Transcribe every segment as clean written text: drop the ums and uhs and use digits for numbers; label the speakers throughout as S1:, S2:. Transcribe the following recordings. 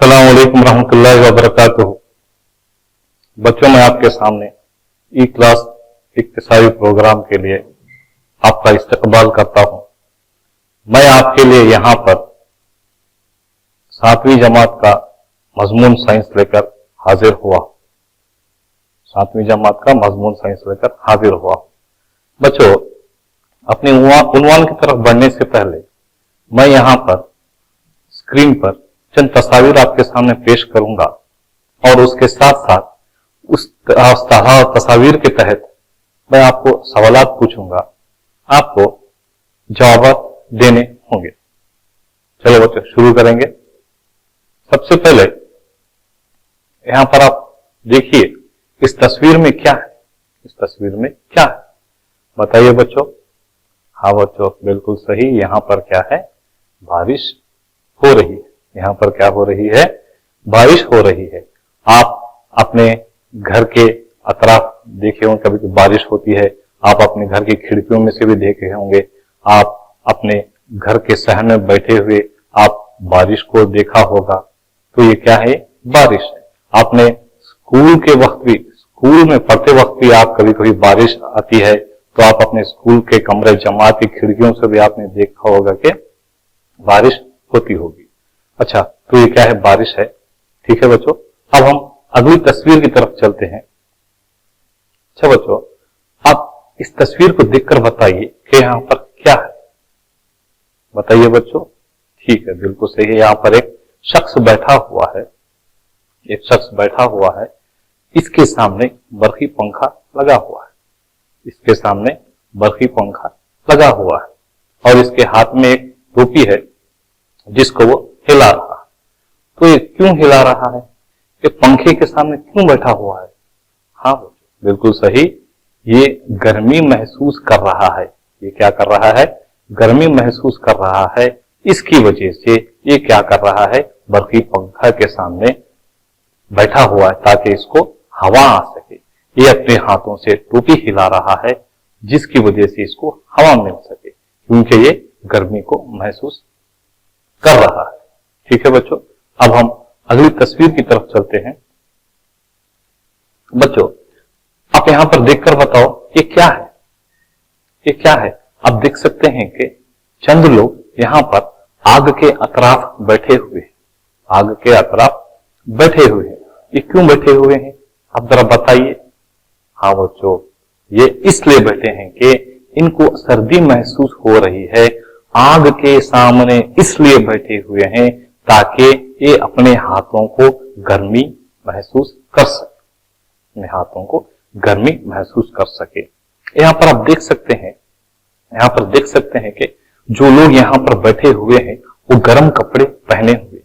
S1: अस्सलाम वालेकुम रहमतुल्लाहि व बरकातुहू। बच्चों, मैं आपके सामने ई क्लास इक्तिसाई प्रोग्राम के लिए आपका इस्तकबाल करता हूं। मैं आपके लिए यहां पर 7वीं जमात का मजमून साइंस लेकर हाजिर हुआ। 7वीं जमात का मजमून साइंस लेकर हाजिर हुआ। बच्चों, अपने उन्वान की तरफ बढ़ने से पहले मैं यहां पर स्क्रीन पर चंद तस्वीर आपके सामने पेश करूंगा और उसके साथ साथ उस तस्वीर के तहत मैं आपको सवालात पूछूंगा, आपको जवाब देने होंगे। चलो बच्चों, शुरू करेंगे। सबसे पहले यहां पर आप देखिए, इस तस्वीर में क्या है? इस तस्वीर में क्या है बताइए बच्चों। हाँ बच्चों, बिल्कुल सही। यहां पर क्या है? बारिश हो रही है। यहां पर क्या हो रही है? बारिश हो रही है। आप अपने घर के अतराफ देखे होंगे, कभी बारिश होती है, आप अपने घर की खिड़कियों में से भी देखे होंगे, आप अपने घर के सहन में बैठे हुए आप बारिश को देखा होगा। तो ये क्या है? बारिश है। आपने स्कूल के वक्त भी, स्कूल में पढ़ते वक्त भी आप कभी कभी बारिश आती है तो आप अपने स्कूल के कमरे जमात की खिड़कियों से भी आपने देखा होगा कि बारिश होती होगी। अच्छा, तो ये क्या है? बारिश है। ठीक है बच्चों, अब हम अगली तस्वीर की तरफ चलते हैं। अच्छा बच्चों, आप इस तस्वीर को देखकर बताइए कि यहां पर क्या है। बताइए बच्चों। ठीक है, बिल्कुल सही है। यहां पर एक शख्स बैठा हुआ है। एक शख्स बैठा हुआ है। इसके सामने बरखी पंखा लगा हुआ है। इसके सामने बरखी पंखा लगा हुआ है और इसके हाथ में एक टोपी है जिसको वो हिला रहा है। तो ये क्यों हिला रहा है? ये पंखे के सामने क्यों बैठा हुआ है? हाँ बिल्कुल सही, ये गर्मी महसूस कर रहा है। ये क्या कर रहा है? गर्मी महसूस कर रहा है। इसकी वजह से ये क्या कर रहा है? बरखी पंखा के सामने बैठा हुआ है ताकि इसको हवा आ सके। ये अपने हाथों से टोपी हिला रहा है जिसकी वजह से इसको हवा मिल सके, क्योंकि ये गर्मी को महसूस कर रहा है। ठीक है बच्चों, अब हम अगली तस्वीर की तरफ चलते हैं। बच्चों, आप यहां पर देखकर बताओ ये क्या है? ये क्या है? आप देख सकते हैं कि चंद लोग यहां पर आग के अतराफ बैठे हुए हैं। आग के अतराफ बैठे हुए हैं। ये क्यों बैठे हुए हैं? आप जरा बताइए। हाँ बच्चों, ये इसलिए बैठे हैं कि इनको सर्दी महसूस हो रही है। आग के सामने इसलिए बैठे हुए हैं ताकि ये अपने हाथों को गर्मी महसूस कर सके। अपने हाथों को गर्मी महसूस कर सके। यहाँ पर आप देख सकते हैं, यहाँ पर देख सकते हैं कि जो लोग यहाँ पर बैठे हुए हैं वो गर्म कपड़े पहने हुए,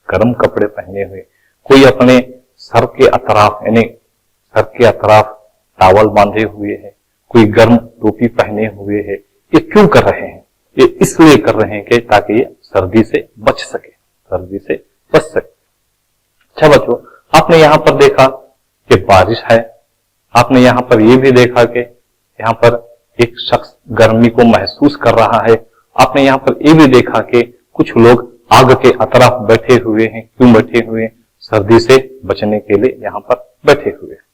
S1: गर्म कपड़े पहने हुए। कोई अपने सर के अतराफ यानी सर के अतराफ टावल बांधे हुए है, कोई गर्म टोपी पहने हुए है। ये क्यों कर रहे हैं? ये इसलिए कर रहे हैं कि ताकि ये सर्दी से बच सके, सर्दी से बच सके। अच्छा बच्चों, आपने यहां पर देखा कि बारिश है। आपने यहां पर यह भी देखा कि यहां पर एक शख्स गर्मी को महसूस कर रहा है। आपने यहां पर यह भी देखा कि कुछ लोग आग के अतराफ बैठे हुए हैं। क्यों बैठे हुए हैं? सर्दी से बचने के लिए यहां पर बैठे हुए हैं।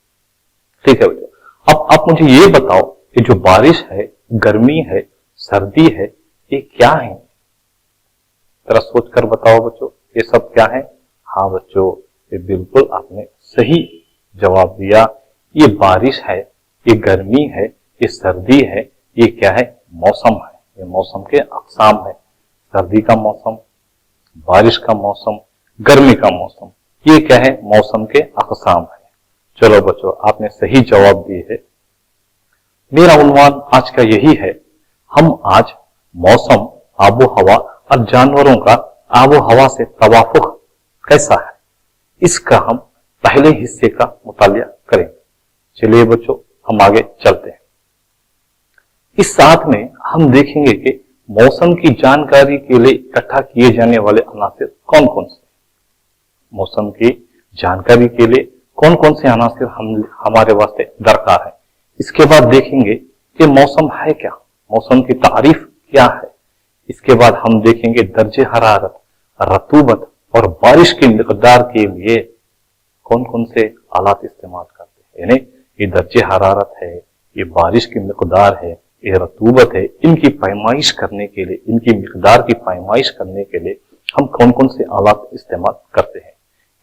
S1: ठीक है बच्चों, अब आप मुझे ये बताओ कि जो बारिश है, गर्मी है, सर्दी है, ये क्या है? जरा सोच कर बताओ बच्चों, ये सब क्या है? हाँ बच्चों, ये बिल्कुल आपने सही जवाब दिया। ये बारिश है, ये गर्मी है, ये सर्दी है, ये क्या है? मौसम है। ये मौसम के अक़साम है। सर्दी का मौसम, बारिश का मौसम, गर्मी का मौसम, ये क्या है? मौसम के अक़साम है। चलो बच्चों, आपने सही जवाब दिए है। मेरा उन्वान आज का यही है। हम आज मौसम, आबो हवा और जानवरों का आबो हवा से तवाफुक कैसा है, इसका हम पहले हिस्से का मुतालिया करेंगे। चलिए बच्चों, हम आगे चलते हैं। इस साथ में हम देखेंगे कि मौसम की जानकारी के लिए इकट्ठा किए जाने वाले अनासिर कौन कौन से। मौसम की जानकारी के लिए कौन कौन से अनासिर हमारे वास्ते दरकार है। इसके बाद देखेंगे कि मौसम है क्या, मौसम की तारीफ क्या है। इसके बाद हम देखेंगे दर्जे हरारत, रतूबत और बारिश की मिकदार के लिए कौन कौन से आलात इस्तेमाल करते हैं, यानी ये दर्जे हरारत है, ये बारिश की मिकदार है, ये रतूबत है, इनकी पैमाइश करने के लिए, इनकी मिकदार की पैमाइश करने के लिए हम कौन कौन से आलात इस्तेमाल करते हैं।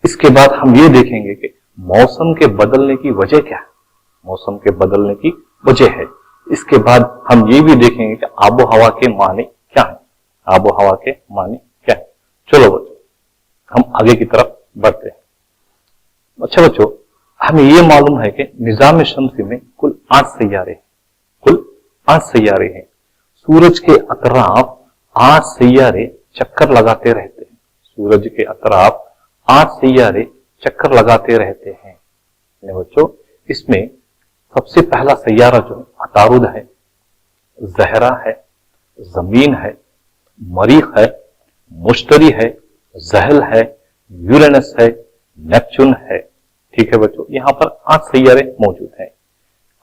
S1: इसके बाद हम ये देखेंगे कि मौसम के बदलने की वजह क्या है, मौसम के बदलने की वजह है। इसके बाद हम ये भी देखेंगे कि आबो हवा के माने क्या है, आबो हवा के माने क्या है। चलो बच्चों हम आगे की तरफ बढ़ते हैं। अच्छा बच्चों, हमें ये मालूम है कि निजाम शम्सी में कुल 8 सैयारे हैं, कुल 8 सैयारे हैं। सूरज के अतराफ 8 सैयारे चक्कर लगाते रहते हैं, सूरज के अतराफ 8 सैयारे चक्कर लगाते रहते हैं। बच्चों इसमें सबसे पहला सैयारा जो अतारुद है, ज़हरा है, जमीन है, मरीख है, मुश्तरी है, ज़हल है, यूरेनस है, नेपच्यून है। ठीक है बच्चों, यहाँ पर 8 सैयारे मौजूद हैं।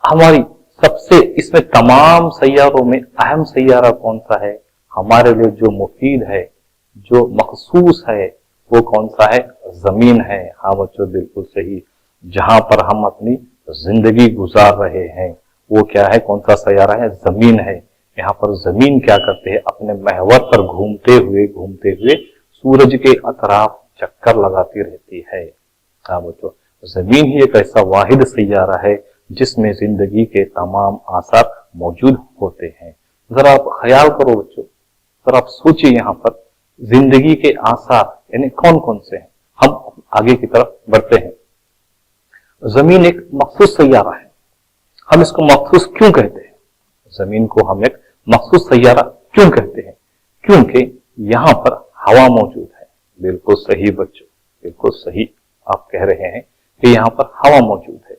S1: हमारी सबसे इसमें तमाम सैयारों में अहम सैयारा कौन सा है, हमारे लिए जो मुफीद है, जो मखसूस है, वो कौन सा है, जमीन है। हाँ बच्चों बिल्कुल सही, जहां पर हम अपनी जिंदगी गुजार रहे हैं वो क्या है, कौन सा सैयारा है, जमीन है। यहाँ पर जमीन क्या करते हैं, अपने महवर पर घूमते हुए सूरज के अतराफ चक्कर लगाती रहती है। हाँ बच्चों, जमीन ही एक ऐसा वाहिद सैयारा है जिसमें जिंदगी के तमाम आसार मौजूद होते हैं। जरा आप ख्याल करो बच्चों, जरा आप सोचिए यहाँ पर जिंदगी के आसार यानी कौन कौन से हैं। हम आगे की तरफ बढ़ते हैं। जमीन एक मखसूस सैयारा है। हम इसको मखसूस क्यों कहते हैं, जमीन को हम एक मखसूस सैयारा क्यों कहते हैं, क्योंकि यहाँ पर हवा मौजूद है। बिल्कुल सही बच्चों, बिल्कुल सही आप कह रहे हैं कि यहाँ पर हवा मौजूद है।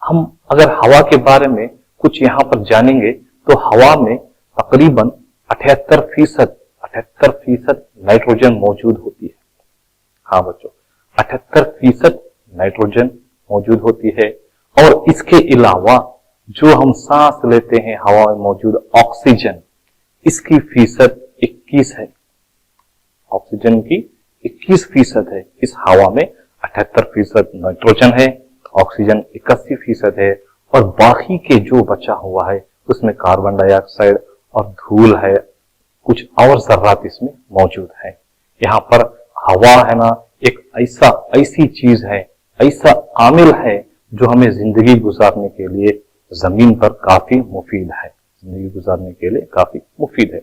S1: हम अगर हवा के बारे में कुछ यहाँ पर जानेंगे तो हवा में तकरीबन 78% नाइट्रोजन मौजूद होती है। हाँ बच्चों, 78% नाइट्रोजन मौजूद होती है। और इसके अलावा जो हम सांस लेते हैं हवा में मौजूद ऑक्सीजन, इसकी फीसद 21 है। ऑक्सीजन की 21% है इस हवा में, 78% नाइट्रोजन है, ऑक्सीजन 81% है, और बाकी के जो बचा हुआ है उसमें कार्बन डाइऑक्साइड और धूल है, कुछ और जर्रात इसमें मौजूद है। यहाँ पर हवा है ना, एक ऐसी चीज है, ऐसा आमिल है जो हमें जिंदगी गुजारने के लिए जमीन पर काफी मुफीद है, जिंदगी गुजारने के लिए काफी मुफीद है।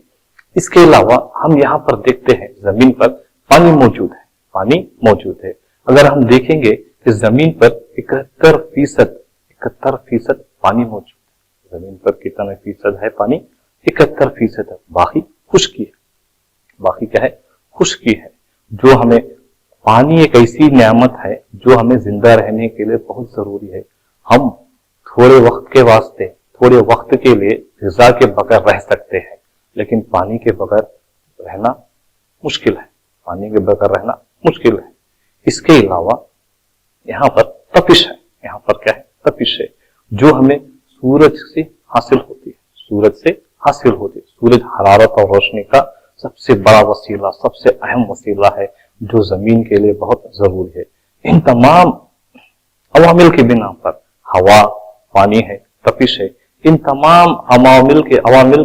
S1: इसके अलावा हम यहाँ पर देखते हैं जमीन पर पानी मौजूद है, पानी मौजूद है। अगर हम देखेंगे कि जमीन पर 71% पानी मौजूद है। जमीन पर कितना फीसद है पानी, 71% है। बाकी खुश्की है, बाकी क्या है, खुश्की है। जो हमें पानी एक ऐसी नियामत है जो हमें जिंदा रहने के लिए बहुत जरूरी है। हम थोड़े वक्त के वास्ते, थोड़े वक्त के लिए ग़िज़ा के बगैर रह सकते हैं, लेकिन पानी के बगैर रहना मुश्किल है, पानी के बगैर रहना मुश्किल है। इसके अलावा यहाँ पर तपिश है, यहाँ पर क्या है, तपिश है, जो हमें सूरज से हासिल होती है, सूरज से हासिल होती है। सूरज हरारत और रोशनी का सबसे बड़ा वसीला, सबसे अहम वसीला है जो जमीन के लिए बहुत जरूरी है। इन तमाम अवामिल के बिना पर, हवा, पानी है, तपिश है, इन तमाम अवामिल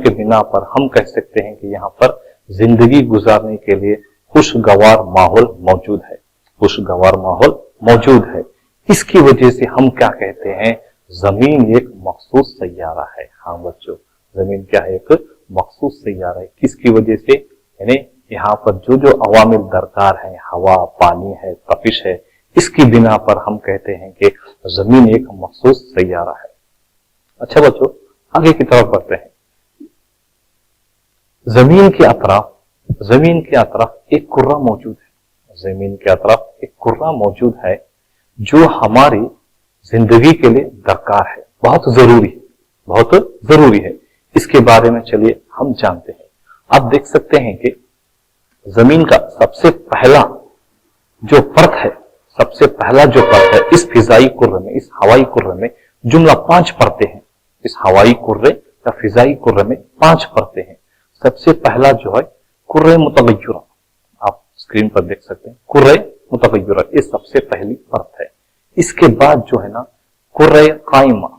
S1: के बिना पर हम कह सकते हैं कि यहाँ पर जिंदगी गुजारने के लिए खुशगवार माहौल मौजूद है, खुशगवार माहौल मौजूद है। इसकी वजह से हम क्या कहते हैं, जमीन एक मखसूस सैयारा है। हाँ बच्चों, जमीन क्या है, एक मखसूस सैयारा है। किसकी वजह से, यानी यहाँ पर जो जो अवामिल दरकार है, हवा, पानी है, तपिश है, इसकी बिना पर हम कहते हैं कि जमीन एक मखसूस सैयारा है। अच्छा बच्चों, आगे की तरफ बढ़ते हैं। जमीन के अतराफ एक कुर्रा मौजूद है, जमीन के अतराफ एक कुर्रा मौजूद है जो हमारी जिंदगी के लिए दरकार है, बहुत जरूरी है। इसके बारे में चलिए हम जानते हैं। आप देख सकते हैं कि जमीन का सबसे पहला जो परत है, इस फिजाई कुर्रे में, इस हवाई कुर्रे में जुमला 5 परतें हैं। इस हवाई कुर्रे या फिजाई कुर्रे में 5 परतें हैं। सबसे पहला जो है कुर्रे मुतगय्यरा, आप स्क्रीन पर देख सकते हैं कुर्रे मुतगय्यरा, ये सबसे पहली परत है। इसके बाद जो है ना कुर्रे कायमा,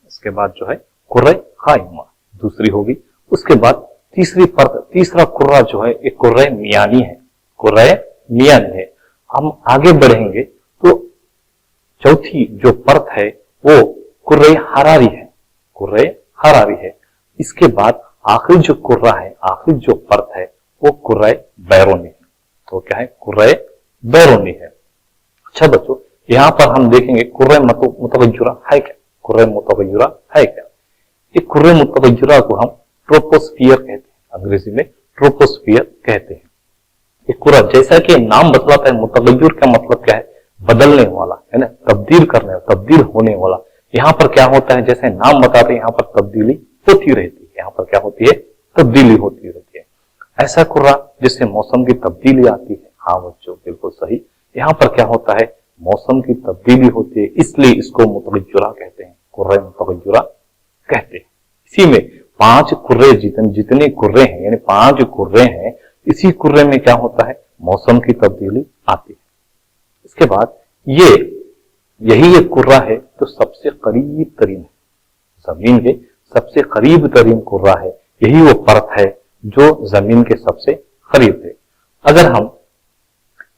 S1: इसके बाद जो है कुर्रे कायमा दूसरी होगी। उसके बाद तीसरी परत, तीसरा कुर्रा जो है एक कुर्रे मियानी है, कुर्रे मियानी है। हम आगे बढ़ेंगे तो चौथी जो परत है वो कुर्रे हरारी है, कुर्रे हरारी है। इसके बाद आखिरी जो कुर्रा है, आखिरी जो परत है वो कुर्रे बैरोनी है। तो क्या है? कुर्रे बैरोनी है। अच्छा बच्चों, यहां पर हम देखेंगे कुर्रे मुतगय्यरा है क्या? कुर्रे मुतगय्यरा है क्या? ये कुर्रे मुतगय्यरा को हम ट्रोपोस्फियर कहते हैं, अंग्रेजी में ट्रोपोस्फियर कहते हैं। ये कुर्रा, जैसा कि नाम बतलाता है, मुतगय्यर का मतलब क्या है? बदलने वाला, है ना, तब्दील करने, तब्दील होने वाला। यहाँ पर क्या होता है, जैसे नाम बताते हैं, यहाँ पर तब्दीली होती रहती है। यहाँ पर क्या होती है? तब्दीली होती रहती है। ऐसा कुर्रा जिससे मौसम की तब्दीली आती है। हाँ बच्चों, बिल्कुल सही। यहाँ पर क्या होता है? मौसम की तब्दीली होती है, इसलिए इसको मुतगय्यरा कहते हैं, कुर्रे मुतगय्यरा कहते हैं। इसी में 5 कुर्रे, जितने कुर्रे हैं, यानी 5 कुर्रे हैं, इसी कुर्रे में क्या होता है? मौसम की तब्दीली आती है। इसके बाद यही एक कुर्रा है जो सबसे करीब तरीन है, जमीन के सबसे करीब तरीन कुर्रा है। यही वो परत है जो जमीन के सबसे करीब है। अगर हम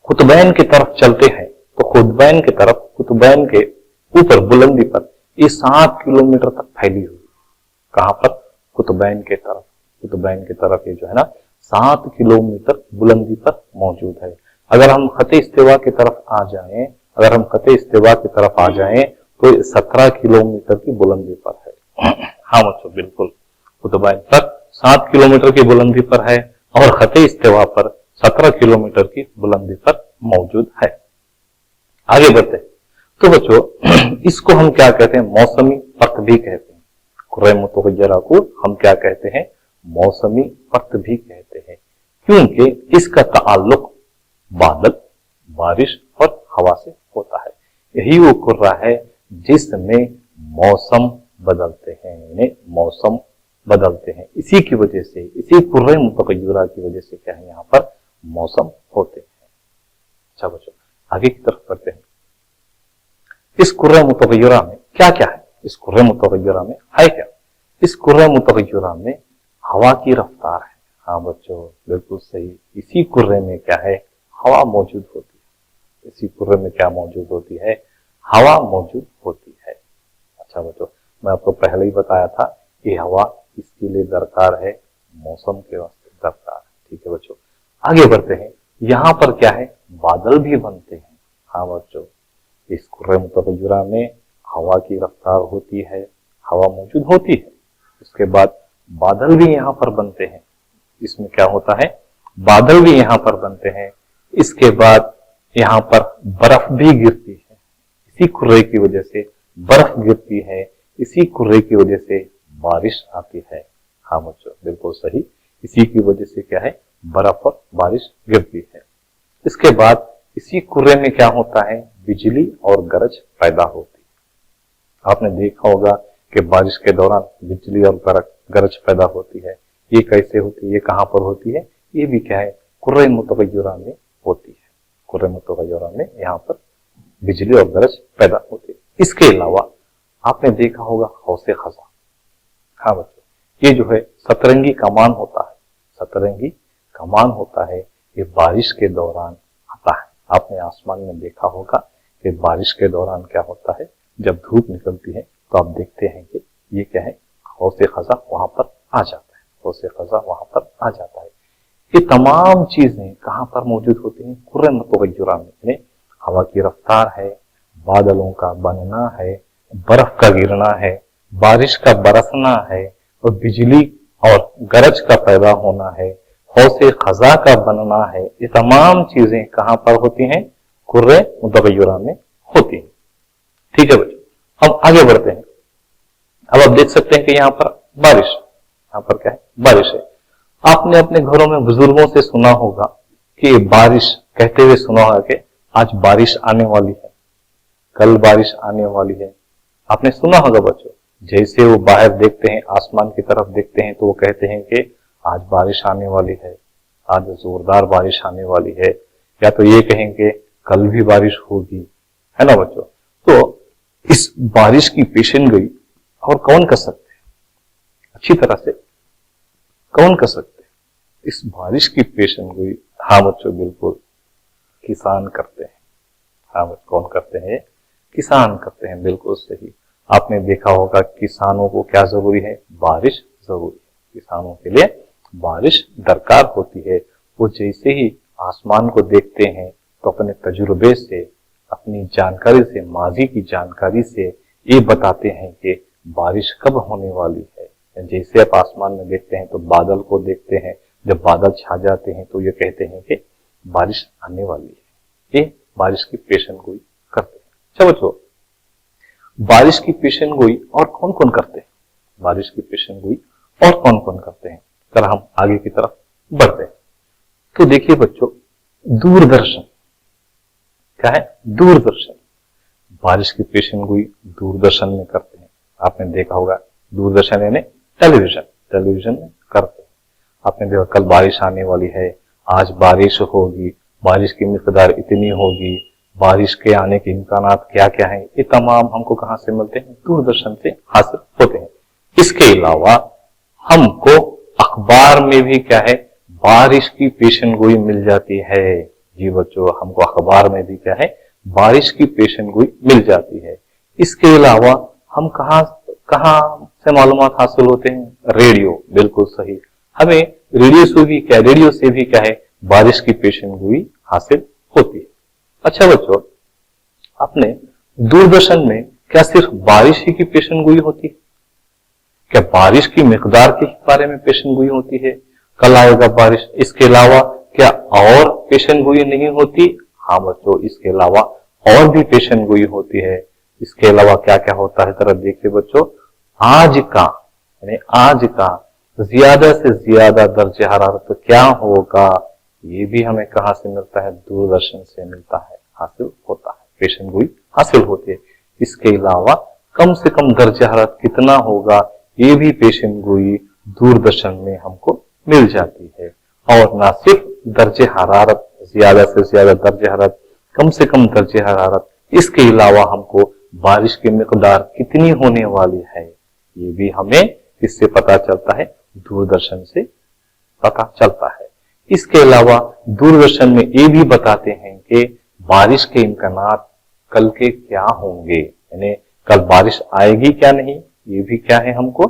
S1: कुतुबैन की तरफ चलते हैं तो कुतुबैन की तरफ, कुतुबैन के ऊपर बुलंदी पर ये 7 किलोमीटर तक फैली हुई। कहां पर? कुतुबैन के तरफ, कुतुबैन की तरफ ये जो है ना 7 किलोमीटर बुलंदी पर मौजूद है। अगर हम खते इस्तिवा की तरफ आ जाएं, अगर हम खते इस्तिवा की तरफ आ जाएं तो 17 किलोमीटर की बुलंदी पर है। हाँ बच्चों, बिल्कुल, कुतुबैन पर 7 किलोमीटर की बुलंदी पर है और खते इस्तिवा पर 17 किलोमीटर की बुलंदी पर मौजूद है। आगे बढ़ते हैं तो बच्चों इसको हम क्या कहते हैं? मौसमी परत भी कहते हैं। कुर्रे मुतगय्यरा को हम क्या कहते हैं? मौसमी परत भी कहते हैं, क्योंकि इसका ताल्लुक बादल, बारिश और हवा से होता है। यही वो कुर्रा है जिसमें मौसम बदलते हैं, यानी मौसम बदलते हैं। इसी की वजह से, इसी कुर्रे मुतगय्यरा की वजह से क्या है? यहाँ पर मौसम होते हैं। अच्छा बच्चों, आगे की तरफ बढ़ते हैं। इस कुर्रे मुतगय्यरा में क्या क्या है? इस कुर्रे मुतगय्यरा में है क्या? इस कुर्रे मुतगय्यरा में हवा की रफ्तार है। हाँ बच्चों, बिल्कुल सही। इसी कुर्रे में क्या है? हवा मौजूद होती है। इसी कुर्रे में क्या मौजूद होती है? हवा मौजूद होती है। अच्छा बच्चों, मैं आपको पहले ही बताया था कि हवा इसके लिए दरकार है, मौसम के वास्ते दरकार है। ठीक है बच्चों, आगे बढ़ते हैं। यहाँ पर क्या है? बादल भी बनते हैं। हाँ बच्चों, इस कुर्रे मुतगय्यरा में हवा की रफ्तार होती है, हवा मौजूद होती है। उसके बाद बादल भी यहाँ पर बनते हैं। इसमें क्या होता है? बादल भी यहाँ पर बनते हैं। इसके बाद यहाँ पर बर्फ भी गिरती है। इसी कुर्रे की वजह से बर्फ गिरती है, इसी कुर्रे की वजह से बारिश आती है। हाँ बच्चों, बिल्कुल सही। इसी की वजह से क्या है? बर्फ और बारिश गिरती है। इसके बाद इसी कुर्रे में क्या होता है? बिजली और गरज पैदा होती है। आपने देखा होगा कि बारिश के दौरान बिजली और गरज पैदा होती है। ये कैसे होती है? ये कहां पर होती है? ये भी क्या है? कुर्रे मुतगय्यरा में होती है। कुर्रे मुतगय्यरा में यहाँ पर बिजली और गरज पैदा होती है। इसके अलावा आपने देखा होगा हौसे खजा। हाँ बच्चों, ये जो है सतरंगी कमान होता है, सतरंगी कमान होता है। ये बारिश के दौरान आता है। आपने आसमान में देखा होगा कि बारिश के दौरान क्या होता है? जब धूप निकलती है तो आप देखते हैं कि ये क्या है? हौसे खजा वहां पर आ जाता है, हौसे खजा वहां पर आ जाता है। ये तमाम चीजें कहां पर मौजूद होती हैं? कुर्रे मुतगय्यरा में। हवा की रफ्तार है, बादलों का बनना है, बर्फ का गिरना है, बारिश का बरसना है और बिजली और गरज का पैदा होना है, हौसे खजा का बनना है। ये तमाम चीजें कहां पर होती हैं? कुर्रे मुतगय्यरा में होती हैं। ठीक है बच्चों, हम आगे बढ़ते हैं। अब आप देख सकते हैं कि यहाँ पर बारिश, यहाँ पर क्या है? बारिश है। आपने अपने घरों में बुजुर्गों से सुना होगा कि बारिश कहते हुए सुना होगा कि आज बारिश आने वाली है, कल बारिश आने वाली है। आपने सुना होगा बच्चों, जैसे वो बाहर देखते हैं, आसमान की तरफ देखते हैं तो वो कहते हैं कि आज बारिश आने वाली है, आज जोरदार बारिश आने वाली है। या तो ये कहेंगे कल भी बारिश होगी, है ना बच्चों। तो इस बारिश की पेशन गोई और कौन कर सकते हैं, अच्छी तरह से कौन कर सकते हैं इस बारिश की पेशन गोई? हाँ बच्चों, बिल्कुल किसान करते हैं। हाँ बच्चों, कौन करते हैं? किसान करते हैं, बिल्कुल सही। आपने देखा होगा किसानों को क्या जरूरी है? बारिश जरूरी है। किसानों के लिए बारिश दरकार होती है। वो जैसे ही आसमान को देखते हैं तो अपने तजुर्बे से, अपनी जानकारी से, माजी की जानकारी से ये बताते हैं कि बारिश कब होने वाली है। जैसे आप आसमान में देखते हैं तो बादल को देखते हैं, जब बादल छा जाते हैं तो ये कहते हैं कि बारिश आने वाली है। ये बारिश की पेशन गोई करते हैं। अच्छा बच्चों, बारिश की पेशन गोई और कौन कौन करते हैं? बारिश की पेशन गोई और कौन कौन करते हैं? अगर हम आगे की तरफ बढ़ते हैं तो देखिए बच्चों, दूरदर्शन क्या है? दूरदर्शन। बारिश की पेशन गोई दूरदर्शन में करते हैं। आपने देखा होगा, दूरदर्शन यानी टेलीविजन, टेलीविजन में करते हैं। आपने देखा कल बारिश आने वाली है, आज बारिश होगी, बारिश की मिकदार इतनी होगी, बारिश के आने के इम्कानात क्या क्या है, ये तमाम हमको कहां से मिलते हैं? दूरदर्शन से हासिल होते हैं। इसके अलावा हमको अखबार में भी क्या है? बारिश की पेशन गोई मिल जाती है। जी बच्चों, हमको अखबार में भी क्या है? बारिश की पेशन गोई मिल जाती है। इसके अलावा हम कहां से मालूमात हासिल होते हैं? रेडियो, बिल्कुल सही। हमें रेडियो से भी क्या है? बारिश की पेशन गोई हासिल होती है। अच्छा बच्चों, अपने दूरदर्शन में क्या सिर्फ बारिश ही की पेशन गोई होती है? क्या बारिश की मिकदार के बारे में पेशन गोई होती है? कल आएगा बारिश, इसके अलावा क्या और पेशन गोई नहीं होती? हाँ बच्चों, इसके अलावा और भी पेशन गोई होती है। इसके अलावा क्या क्या होता है? जरा देखिए बच्चों, आज का ज्यादा से ज्यादा दर्जे हरारत क्या होगा, ये भी हमें कहां से मिलता है? दूरदर्शन से मिलता है, हासिल होता है, पेशन गोई हासिल होती है। इसके अलावा कम से कम दर्जे हरारत कितना होगा, ये भी पेशन गोई दूरदर्शन में हमको मिल जाती है। और ना सिर्फ दर्जे हरारत, ज्यादा से ज्यादा दर्जे हरारत, कम से कम दर्जे हरारत, इसके अलावा हमको बारिश की मिकदार कितनी होने वाली है, ये भी हमें इससे पता चलता है? दूरदर्शन से पता चलता है। इसके अलावा दूरदर्शन में ये भी बताते हैं कि बारिश के इम्कानात कल के क्या होंगे, यानी कल बारिश आएगी क्या नहीं, ये भी क्या है? हमको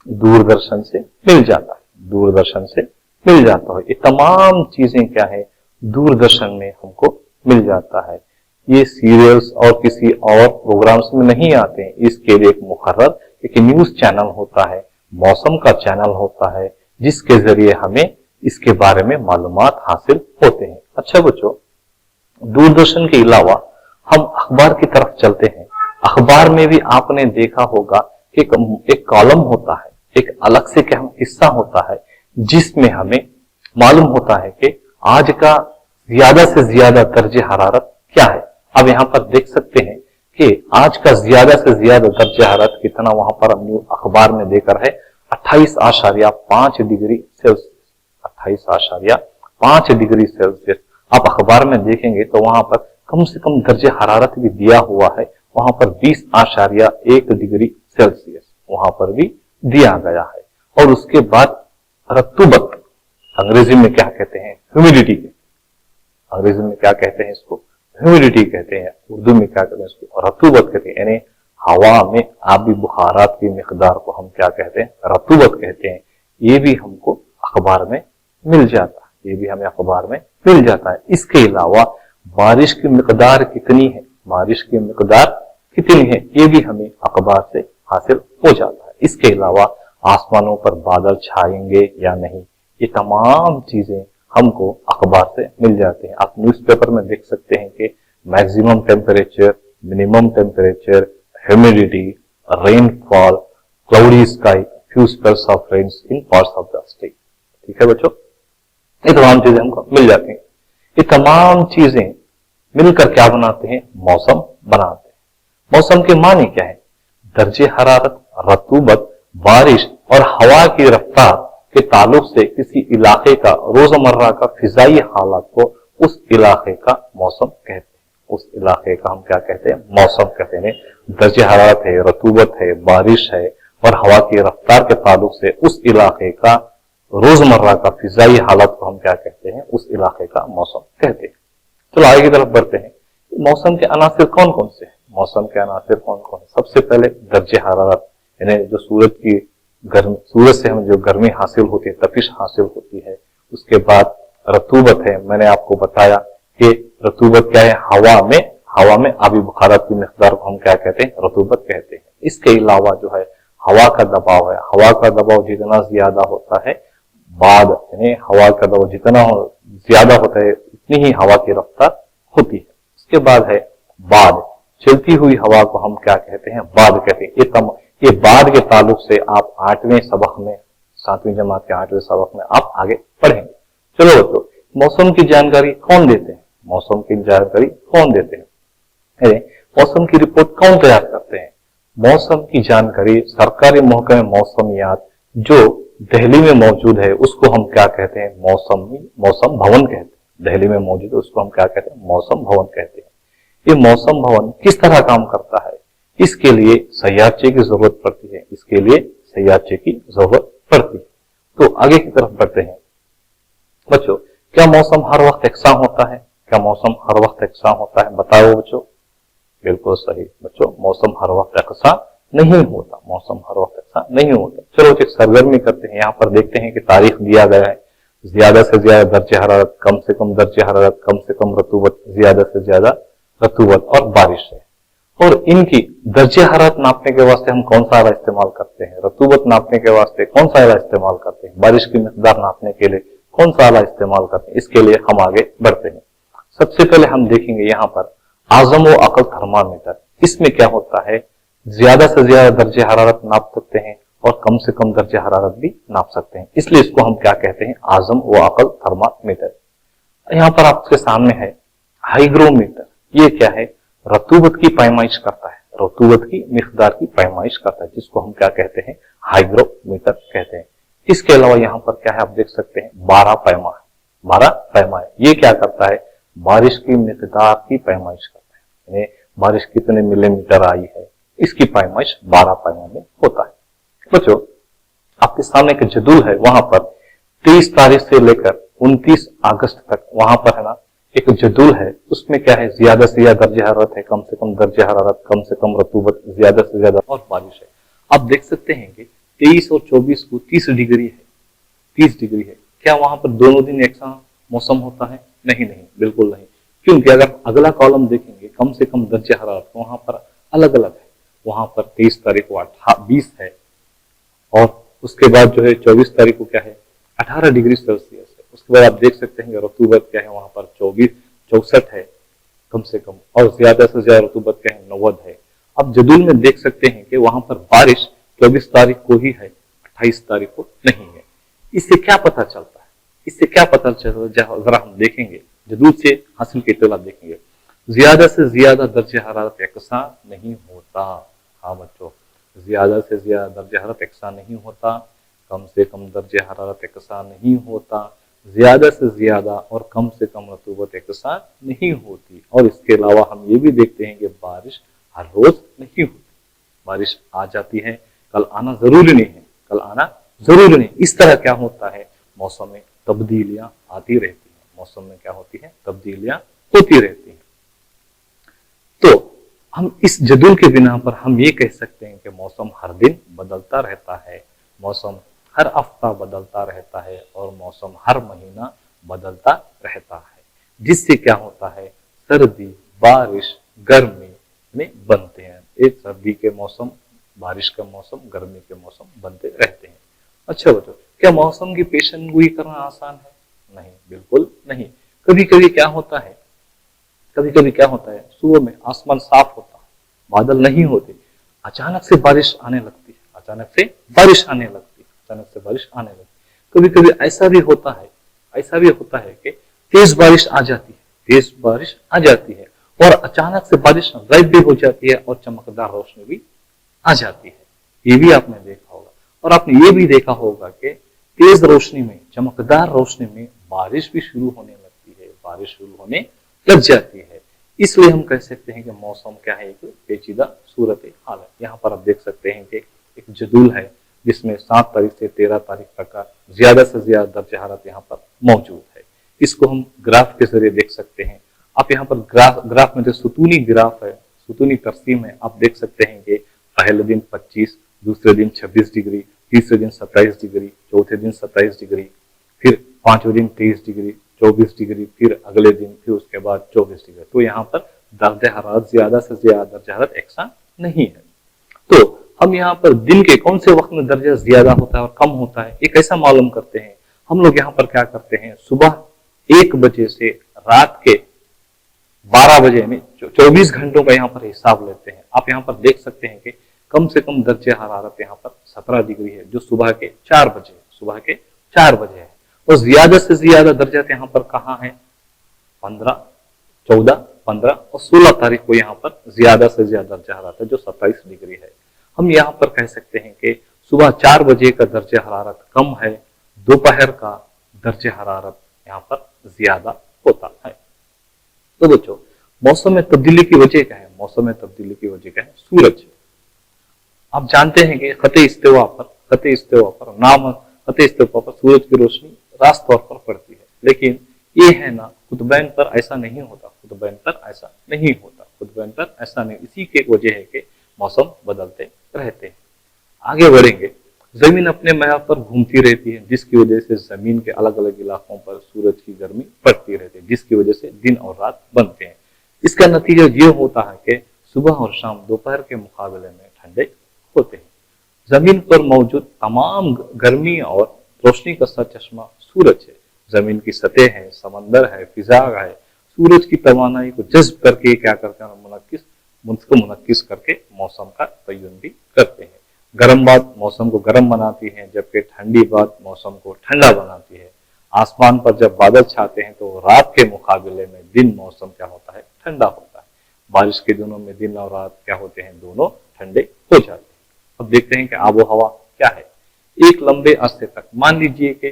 S1: दूरदर्शन से मिल जाता है, दूरदर्शन से मिल जाता है। ये तमाम चीजें क्या है? दूरदर्शन में हमको मिल जाता है। ये सीरियल्स और किसी और प्रोग्राम्स में नहीं आते हैं। इसके लिए एक मुकर्रर एक न्यूज चैनल होता है, मौसम का चैनल होता है, जिसके जरिए हमें इसके बारे में मालूमात हासिल होते हैं। अच्छा बच्चों, दूरदर्शन के अलावा हम अखबार की तरफ चलते हैं। अखबार में भी आपने देखा होगा कि एक कॉलम होता है, एक अलग से क्या हिस्सा होता है, जिसमें हमें मालूम होता है कि आज का ज्यादा से ज्यादा दर्जे हरारत क्या है। अब यहाँ पर देख सकते हैं कि आज का ज्यादा से ज्यादा दर्जे हरारत कितना वहां पर अखबार में देकर है? 28.5 डिग्री सेल्सियस, 28.5 डिग्री सेल्सियस। आप अखबार में देखेंगे तो वहां पर कम से कम दर्जे हरारत भी दिया हुआ है, वहां पर 20.1 डिग्री सेल्सियस वहां पर भी दिया गया है। और उसके बाद रतूबत, अंग्रेजी में क्या कहते हैं? ह्यूमिडिटी। अंग्रेजी में क्या कहते हैं इसको? ह्यूमिडिटी कहते हैं। उर्दू में क्या कहते हैं इसको? रतूबत कहते हैं। यानी हवा में आबी बुखारात की मिकदार को हम क्या कहते हैं? रतूबत कहते हैं। ये भी हमको अखबार में मिल जाता है, ये भी हमें अखबार में मिल जाता है। इसके अलावा बारिश की मिकदार कितनी है, बारिश की मिकदार कितनी है, ये भी हमें अखबार से हासिल हो जाता है। इसके अलावा आसमानों पर बादल छाएंगे या नहीं, ये तमाम चीजें हमको अखबार से मिल जाते हैं। आप न्यूज़पेपर में देख सकते हैं कि maximum temperature, minimum temperature, humidity, rainfall, cloudy sky, few spells of rains in parts of the state. ठीक है बच्चों, ये तमाम चीजें हमको मिल जाती हैं। ये तमाम चीजें मिलकर क्या बनाते हैं? मौसम बनाते हैं। मौसम के माने क्या है? दर्जे हरारत, रतूबत, बारिश और हवा की रफ्तार के ताल्लुक से किसी इलाके का रोजमर्रा का फिजाई हालात को उस इलाके का मौसम कहते हैं। उस इलाके का हम क्या कहते हैं? मौसम कहते हैं। दर्जे हरारत है, रतूबत है, बारिश है और हवा की रफ्तार के ताल्लुक से उस इलाके का रोजमर्रा का फिजाई हालत को हम क्या कहते हैं? उस इलाके का मौसम कहते हैं। चलो आगे की तरफ बढ़ते हैं। मौसम के अनासिर कौन कौन से हैं? मौसम के अनासिर कौन कौन है? सबसे पहले दर्जे हरारत, यानी जो सूरज से हमें जो गर्मी हासिल होती है, तपिश हासिल होती है। उसके बाद रतूबत है, मैंने आपको बताया कि रतूबत क्या है? हवा में आबी बुखारात की मिकदार को हम क्या कहते हैं? रतूबत कहते हैं। इसके अलावा जो है हवा का दबाव है, हवा का दबाव जितना ज्यादा होता है, यानी हवा का दबाव जितना ज्यादा होता है उतनी ही हवा की रफ्तार होती है। उसके बाद है बाद, चलती हुई हवा को हम क्या कहते हैं? बाद कहते हैं। ये बाद के ताल्लुक से आप 8वें सबक में, 7वीं जमात के 8वें सबक में आप आगे पढ़ेंगे। चलो तो मौसम की जानकारी कौन देते हैं? मौसम की जानकारी कौन देते हैं? मौसम की रिपोर्ट कौन तैयार करते हैं? मौसम की जानकारी सरकारी महकमे मौसमियात जो दिल्ली में मौजूद है उसको हम क्या कहते हैं? मौसम भवन कहते हैं। दिल्ली में मौजूद है उसको हम क्या कहते हैं? मौसम भवन कहते हैं। ये मौसम भवन किस तरह काम करता है? इसके लिए सयाचे की जरूरत पड़ती है। इसके लिए सयाचे की जरूरत पड़ती है। तो आगे की तरफ बढ़ते हैं। बच्चों, क्या मौसम हर वक्त यकसा होता है? क्या मौसम हर वक्त यकसा होता है? बताओ बच्चों। बिल्कुल सही बच्चों, मौसम हर वक्त यकसा नहीं होता। मौसम हर वक्त यकसा नहीं होता। चलो एक सरगर्मी करते हैं। यहाँ पर देखते हैं कि तारीख दिया गया है। ज्यादा से ज्यादा दर्जे हरारत, कम से कम दर्जे हरारत, कम से कम रतूबत, ज्यादा से ज्यादा रतूबत और बारिश है। और इनकी दर्जे हरारत नापने के वास्ते हम कौन सा आला इस्तेमाल करते हैं? रतूबत नापने के वास्ते कौन सा आला इस्तेमाल करते हैं? बारिश की मिकदार नापने के लिए कौन सा आला इस्तेमाल करते हैं? इसके लिए हम आगे बढ़ते हैं। सबसे पहले हम देखेंगे यहाँ पर आजम व अकल थर्मामीटर। इसमें क्या होता है? ज्यादा से ज्यादा दर्जे हरारत नाप सकते हैं और कम से कम दर्जे हरारत भी नाप सकते हैं। इसलिए इसको हम क्या कहते हैं? आजम व अकल थर्मामीटर। यहाँ पर आपके सामने है हाइग्रोमीटर। ये क्या है? रतूबत की पैमाइश करता है, रतूबत की मिकदार की पैमाइश करता है, जिसको हम क्या कहते हैं? हाइग्रोमीटर कहते हैं। इसके अलावा यहाँ पर क्या है? आप देख सकते हैं 12 पैमा है। 12 पैमा है। ये क्या करता है? बारिश की मिकदार की पैमाइश करता है, यानी बारिश कितने मिलीमीटर आई है इसकी पैमाइश 12 पैमा में होता है। बच्चों, आपके सामने एक जदूल है, वहां पर 23 तारीख से लेकर 29 अगस्त तक वहां पर है ना एक जदूल है। उसमें क्या है? ज्यादा से ज्यादा दर्जे हरारत है, कम से कम दर्जे हरारत, कम से कम रतूबत, ज्यादा से ज्यादा और बारिश है। आप देख सकते हैं कि 23 और 24 को 30 डिग्री है, 30 डिग्री है। क्या वहां पर दोनों दिन एक सा मौसम होता है? नहीं, बिल्कुल नहीं। क्योंकि अगर अगला कॉलम देखेंगे, कम से कम दर्जे हरारत वहां पर अलग अलग है। वहां पर 23 तारीख को 20 है और उसके बाद जो है 24 तारीख को क्या है? 18 डिग्री सेल्सियस है। उसके बाद आप देख सकते हैं रतूबत क्या है? वहां पर 64 है कम से कम, और ज्यादा से ज्यादा रतूबत क्या है? 90 है। अब जदूल में देख सकते हैं कि वहां पर बारिश 24 तारीख को ही है, 28 तारीख को नहीं है। इससे क्या पता चलता है? इससे क्या पता चलता है? जरा हम देखेंगे, जदूल से हासिल की इत्तला देखेंगे। ज्यादा से ज्यादा दर्जे हरारत यकसा नहीं होता। हाँ बच्चों, ज्यादा से ज्यादा दर्जे हरारत यकसा नहीं होता, कम से कम दर्जे हरारत यकसा नहीं होता, ज्यादा से ज्यादा और कम से कम रतूबत यकसा नहीं होती। और इसके अलावा हम ये भी देखते हैं कि बारिश हर रोज नहीं होती। बारिश आ जाती है, कल आना जरूरी नहीं है, कल आना जरूरी नहीं। इस तरह क्या होता है? मौसम में तब्दीलियां आती रहती हैं। मौसम में क्या होती है? तब्दीलियां होती रहती हैं। तो हम इस जदूल के बिना पर हम ये कह सकते हैं कि मौसम हर दिन बदलता रहता है, मौसम हर हफ्ता बदलता रहता है और मौसम हर महीना बदलता रहता है। जिससे क्या होता है? सर्दी, बारिश, गर्मी में बनते हैं। एक सर्दी के मौसम, बारिश का मौसम, गर्मी के मौसम बनते रहते हैं। अच्छा बच्चों, क्या मौसम की पेशेनगोई करना आसान है? नहीं, बिल्कुल नहीं। कभी कभी क्या होता है? सुबह में आसमान साफ होता है, बादल नहीं होते, अचानक से बारिश आने लगती है, अचानक से बारिश आने लगती है। कभी कभी ऐसा भी होता है कि तेज बारिश आ जाती है और अचानक से बारिश गायब भी हो जाती है और चमकदार रोशनी भी आ जाती है। ये भी आपने देखा होगा। और आपने ये भी देखा होगा कि तेज रोशनी में, चमकदार रोशनी में बारिश भी शुरू होने लगती है, बारिश शुरू होने लग जाती है। इसलिए हम कह सकते हैं कि मौसम क्या है, एक पेचीदा सूरत हाल है। यहाँ पर आप देख सकते हैं कि एक जदूल है जिसमें 7 तारीख से 13 तारीख तक का ज्यादा से ज्यादा दर्ज हरारत यहाँ पर मौजूद है। इसको हम ग्राफ के जरिए देख सकते हैं। आप यहाँ पर ग्राफ में जो सुतूनी ग्राफ है, सुतूनी तरसीम है, आप देख सकते हैं कि पहले दिन 25, दूसरे दिन 26 डिग्री, तीसरे दिन 27 डिग्री, चौथे दिन 27 डिग्री, फिर पांचवें दिन 23 डिग्री, 24 डिग्री, फिर अगले दिन, फिर उसके बाद 24 डिग्री। तो यहाँ पर दर्ज हरारत ज्यादा से ज्यादा दर्ज हरारत एकसा नहीं है। तो हम यहाँ पर दिन के कौन से वक्त में दर्जा ज्यादा होता है और कम होता है, ये कैसा मालूम करते हैं? हम लोग यहाँ पर क्या करते हैं, सुबह 1 बजे से रात के 12 बजे में 24 घंटों का यहाँ पर हिसाब लेते हैं। आप यहाँ पर देख सकते हैं कि कम से कम दर्जे हरारत यहाँ पर 17 डिग्री है, जो सुबह के 4 बजे है। और ज्यादा से ज्यादा दर्जा यहाँ पर कहाँ है? 15, 14, 15 और 16 तारीख को यहाँ पर ज्यादा से ज्यादा दर्जा हरारत है, जो 27 डिग्री है। हम यहाँ पर कह सकते हैं कि सुबह 4 बजे का दर्जे हरारत कम है, दोपहर का दर्जे हरारत यहाँ पर ज्यादा होता है। तो बच्चों, मौसम में तब्दीली की वजह क्या है? मौसम में तब्दीली की वजह क्या है? सूरज। आप जानते हैं कि खते इस्तेवा पर सूरज की रोशनी रास्त तौर पर पड़ती है, लेकिन ये है ना, कुतबैन पर ऐसा नहीं होता। इसी की वजह है कि मौसम बदलते रहते हैं। आगे बढ़ेंगे। जमीन अपने मैदान पर घूमती रहती है, जिसकी वजह से जमीन के अलग अलग इलाकों पर सूरज की गर्मी पड़ती रहती है, जिसकी वजह से दिन और रात बनते हैं। इसका नतीजा ये होता है कि सुबह और शाम दोपहर के मुकाबले में ठंडे होते हैं। जमीन पर मौजूद तमाम गर्मी और रोशनी का सरचश्मा सूरज है। जमीन की सतह है, समंदर है, फिजा है, सूरज की तवानाई को जज्ब करके क्या करते हैं, मुनक्किस करके मौसम का तयन भी करते हैं। गर्म बात मौसम को गर्म बनाती है, जबकि ठंडी बात मौसम को ठंडा बनाती है। आसमान पर जब बादल छाते हैं तो रात के मुकाबले में दिन मौसम क्या होता है? ठंडा होता है। बारिश के दिनों में दिन और रात क्या होते हैं? दोनों ठंडे हो जाते हैं। अब देखते हैं कि आबो हवा क्या है। एक लंबे अरसे तक, मान लीजिए कि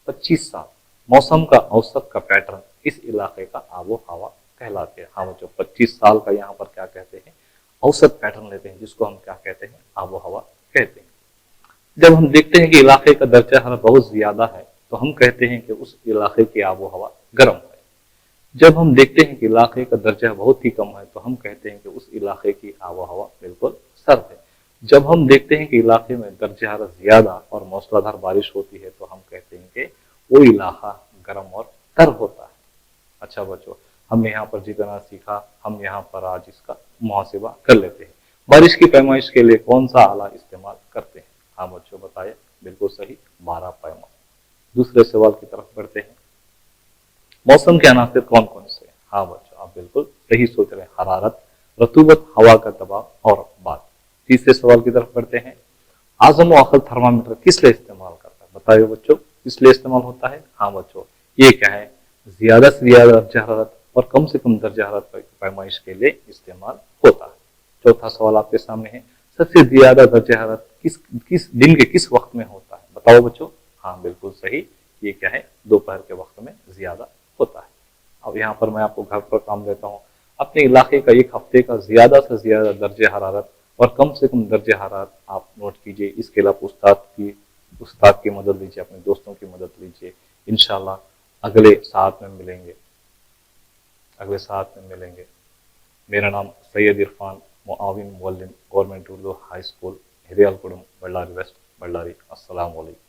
S1: 25 साल, मौसम का औसत का पैटर्न इस इलाके का आबो हवा कहलाते हैं। हाँ बच्चों, 25 साल का यहाँ पर क्या कहते हैं? औसत पैटर्न लेते हैं, जिसको हम क्या कहते हैं? आबो हवा कहते हैं। जब हम देखते हैं कि इलाके का दर्जा हरारत बहुत ज्यादा है, तो हम कहते हैं कि उस इलाके की आबो हवा गर्म है। जब हम देखते हैं कि इलाके का दर्जा बहुत ही कम है, तो हम कहते हैं कि उस इलाके की आबो हवा बिल्कुल सर्द है। जब हम देखते हैं कि इलाके में दर्जा हरारत ज्यादा और मौसलाधार बारिश होती है, तो हम कहते हैं कि वो इलाका गर्म और तर होता है। अच्छा बच्चों, हमने यहाँ पर जितना सीखा, हम यहाँ पर आज इसका मुहासिबा कर लेते हैं। बारिश की पैमाइश के लिए कौन सा आला इस्तेमाल करते हैं? हाँ बच्चों, बताए, बिल्कुल सही, 12 पैमाइश। दूसरे सवाल की तरफ बढ़ते हैं। मौसम के अनासिर कौन कौन से? हाँ बच्चों, आप बिल्कुल सही सोच रहे हैं, हरारत, रतूबत, हवा का दबाव और बात। तीसरे सवाल की तरफ बढ़ते हैं। आजम व अकल थर्मामीटर किस लिए इस्तेमाल करता है? बताइए बच्चों, किस लिए इस्तेमाल होता है? हाँ बच्चों, ये क्या है? ज्यादा से ज्यादा दर्जा हरारत और कम से कम दर्जा हरारत पैमाइश के लिए इस्तेमाल होता है। चौथा सवाल आपके सामने है। सबसे ज्यादा दर्जा हरारत किस दिन के किस वक्त में होता है? बताओ बच्चों। हाँ बिल्कुल सही, ये क्या है? दोपहर के वक्त में ज्यादा होता है। अब यहाँ पर मैं आपको घर पर काम देता हूँ। अपने इलाके का एक हफ्ते का ज्यादा से ज्यादा दर्जे हरारत और कम से कम दर्जे हरारत आप नोट कीजिए। इसके अलावा उस्ताद की मदद लीजिए, अपने दोस्तों की मदद लीजिए। इंशाल्लाह अगले साथ में मिलेंगे। मेरा नाम सैयद इरफान, मुआविन मुअल्लिम, government Urdu high school, Hiriyalgudam, Ballari west, Ballari. अस्सलाम वालेकुम।